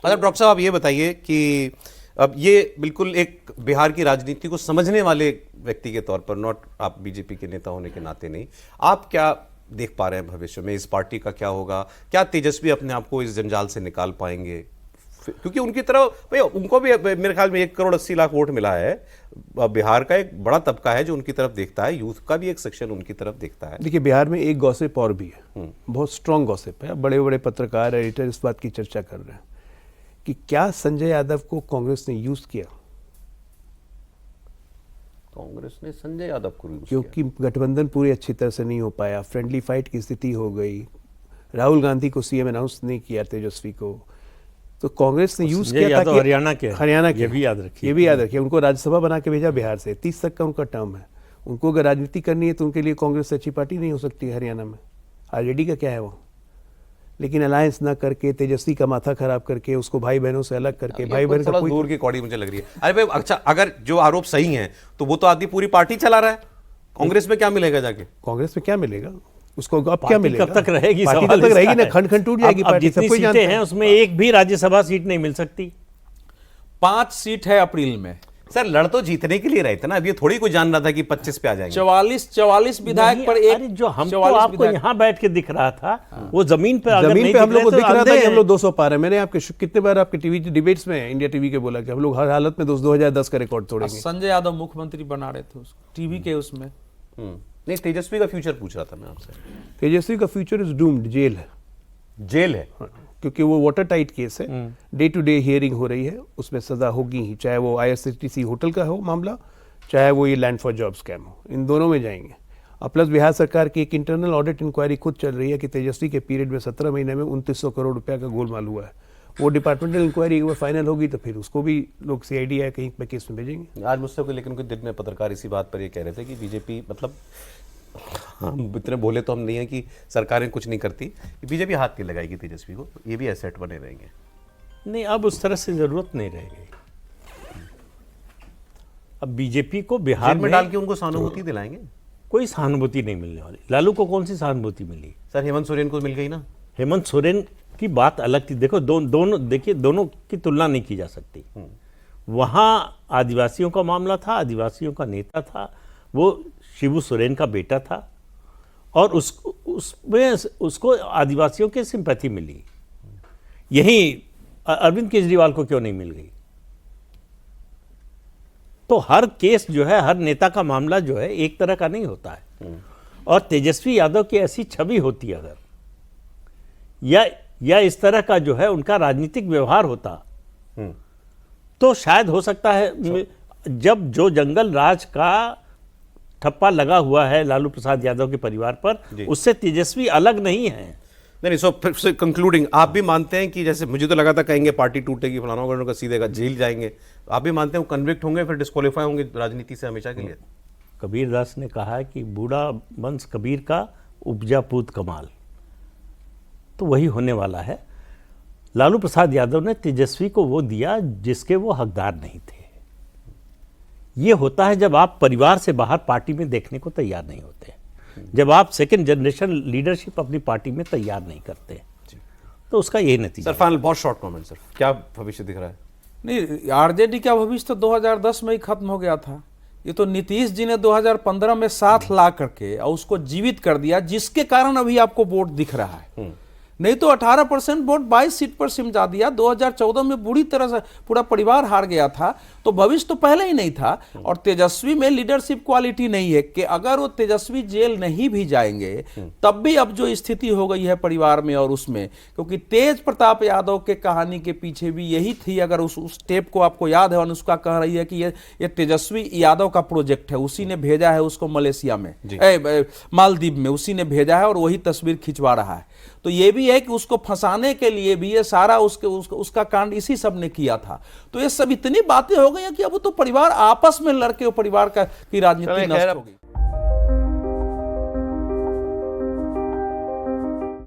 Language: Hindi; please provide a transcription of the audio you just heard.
मतलब डॉक्टर साहब आप ये बताइए कि अब ये बिल्कुल एक बिहार की राजनीति को समझने वाले व्यक्ति के तौर पर, नॉट आप बीजेपी के नेता होने के नाते नहीं, आप क्या देख पा रहे हैं भविष्य में इस पार्टी का क्या होगा? क्या तेजस्वी अपने आप को इस जंजाल से निकाल पाएंगे? क्योंकि उनकी तरफ भैया उनको भी मेरे ख्याल में 1,80,00,000 वोट मिला है। बिहार का एक बड़ा तबका है जो उनकी तरफ देखता है, यूथ का भी एक सेक्शन उनकी तरफ देखता है। देखिए, बिहार में एक गॉसिप और भी है, बहुत स्ट्रांग गॉसिप है। बड़े बड़े पत्रकार एडिटर इस बात की चर्चा कर रहे हैं कि क्या संजय यादव को कांग्रेस ने यूज किया। कांग्रेस ने संजय यादव को यूज किया क्योंकि गठबंधन पूरी अच्छी तरह से नहीं हो पाया, फ्रेंडली फाइट की स्थिति हो गई, राहुल गांधी को सीएम अनाउंस नहीं किया, तेजस्वी को, तो कांग्रेस ने यूज किया था। हरियाणा के ये भी याद रखिए, उनको राज्यसभा बना के भेजा बिहार से, 30 तक का उनका टर्म है। उनको अगर राजनीति करनी है तो उनके लिए कांग्रेस अच्छी पार्टी नहीं हो सकती हरियाणा में। आरजेडी का क्या है वो, लेकिन अलायंस ना करके, तेजस्वी का माथा खराब करके, उसको भाई बहनों से अलग करके, भाई बहन थोड़ा दूर की कौड़ी मुझे लग रही है। अरे भाई अच्छा, अगर जो आरोप सही हैं तो वो तो आदमी पूरी पार्टी चला रहा है, कांग्रेस में क्या मिलेगा जाके? कांग्रेस में क्या मिलेगा उसको, अब क्या मिलेगा? कब तक रहेगी? पार्टी कब तक रहेगी ना, खंड खंड टूट जाएगी पार्टी। जितनी सीटें हैं उसमें एक भी राज्यसभा सीट नहीं मिल सकती। 5 सीट है अप्रैल में। सर लड़ तो जीतने के लिए रहे थे ना, अब ये थोड़ी कोई जान रहा था कि 25 पे आ जाएंगे। 44 विधायक पर एक, जो हमको आपको यहाँ बैठ के दिख रहा था वो जमीन पे हम लोग को दिख रहा था कि हम लोग 200 पार है। मैंने आपके कितने बार आपके टीवी डिबेट्स में इंडिया टीवी के बोला कि हम लोग हर हालत में 2010 का रिकॉर्ड तोड़ेंगे। संजय यादव मुख्यमंत्री बना रहे थे उसको टीवी के उसमें। नहीं, तेजस्वी का फ्यूचर पूछ रहा था मैं आपसे। तेजस्वी का फ्यूचर इज डूम्ड, जेल है। जेल है? क्योंकि वो वाटर टाइट केस है, डे टू डे हियरिंग हो रही है, उसमें सजा होगी ही, चाहे वो IRCTC होटल का हो मामला, चाहे वो ये लैंड फॉर जॉब स्कैम हो, इन दोनों में जाएंगे। और प्लस बिहार सरकार की एक इंटरनल ऑडिट इंक्वायरी खुद चल रही है कि तेजस्वी के पीरियड में 17 महीने में 2900 करोड़ रुपया का गोलमाल हुआ है। वो डिपार्टमेंटल इंक्वायरी एक बार फाइनल होगी तो फिर उसको भी लोग CID या कहीं पे केस में भेजेंगे। आज मुझसे कोई, लेकिन कुछ दिन में पत्रकार इसी बात पर ये कह रहे थे कि बीजेपी, मतलब हम इतने बोले तो हम नहीं है कि सरकारें कुछ नहीं करती, बीजेपी हाथ नहीं लगाएगी तेजस्वी को, ये भी एसेट बने रहेंगे। नहीं, अब उस तरह से जरूरत नहीं रहेगी। अब बीजेपी को बिहार में डाल के उनको सहानुभूति दिलाएंगे। कोई सहानुभूति नहीं मिलने वाली। लालू को कौन सी सहानुभूति मिली? सर हेमंत सोरेन को मिल गई ना। हेमंत सोरेन की बात अलग थी। देखो दोनों की तुलना नहीं की जा सकती। वहां आदिवासियों का मामला था, आदिवासियों का नेता था, वो शिबू सोरेन का बेटा था, और उसमें उसको आदिवासियों की सिंपैथी मिली। यही अरविंद केजरीवाल को क्यों नहीं मिल गई? तो हर केस जो है, हर नेता का मामला जो है एक तरह का नहीं होता है। और तेजस्वी यादव की ऐसी छवि होती अगर, या इस तरह का जो है उनका राजनीतिक व्यवहार होता, तो शायद हो सकता है जब जो जंगल राज का ठप्पा लगा हुआ है लालू प्रसाद यादव के परिवार पर, उससे तेजस्वी अलग नहीं है। नहीं, सो कंक्लूडिंग, आप भी मानते हैं कि जैसे मुझे तो लगा था कहेंगे पार्टी टूटेगी, फलाना वगैरह का, सीधे का जेल जाएंगे, आप भी मानते हैं वो कन्विक्ट होंगे, फिर डिस्क्वालीफाई होंगे राजनीति से हमेशा के लिए? कबीर दास ने कहा है कि बूढ़ा वंश कबीर का, उपजा पूत कमाल, तो वही होने वाला है। लालू प्रसाद यादव ने तेजस्वी को वो दिया जिसके वो हकदार नहीं थे। ये होता है जब आप परिवार से बाहर पार्टी में देखने को तैयार नहीं होते, जब आप सेकंड जनरेशन लीडरशिप अपनी पार्टी में तैयार नहीं करते, तो उसका यही नतीजा। सर फाइनल बहुत शॉर्ट कमेंट सर, क्या भविष्य दिख रहा है? नहीं, आरजेडी का भविष्य तो 2010 में ही खत्म हो गया था। ये तो नीतीश जी ने 2015 में साथ ला करके और उसको जीवित कर दिया, जिसके कारण अभी आपको वोट दिख रहा है। नहीं तो 18% वोट 22 सीट पर सिमटा दिया। 2014 में बुरी तरह से पूरा परिवार हार गया था, तो भविष्य तो पहले ही नहीं था। और तेजस्वी में लीडरशिप क्वालिटी नहीं है कि अगर वो तेजस्वी जेल नहीं भी जाएंगे तब भी अब जो स्थिति हो गई है परिवार में और उसमें, क्योंकि तेज प्रताप यादव के कहानी के पीछे भी यही थी। अगर उस टेप को आपको याद है, अनुष्का कह रही है कि ये तेजस्वी यादव का प्रोजेक्ट है, उसी ने भेजा है उसको मलेशिया में, मालदीव में उसी ने भेजा है और वही तस्वीर खिंचवा रहा है। तो ये भी है कि उसको फंसाने के लिए भी ये सारा उसका कांड इसी सब ने किया था। तो ये सब इतनी बातें हो गई कि अब तो परिवार आपस में लड़के परिवार की राजनीति नष्ट हो गई।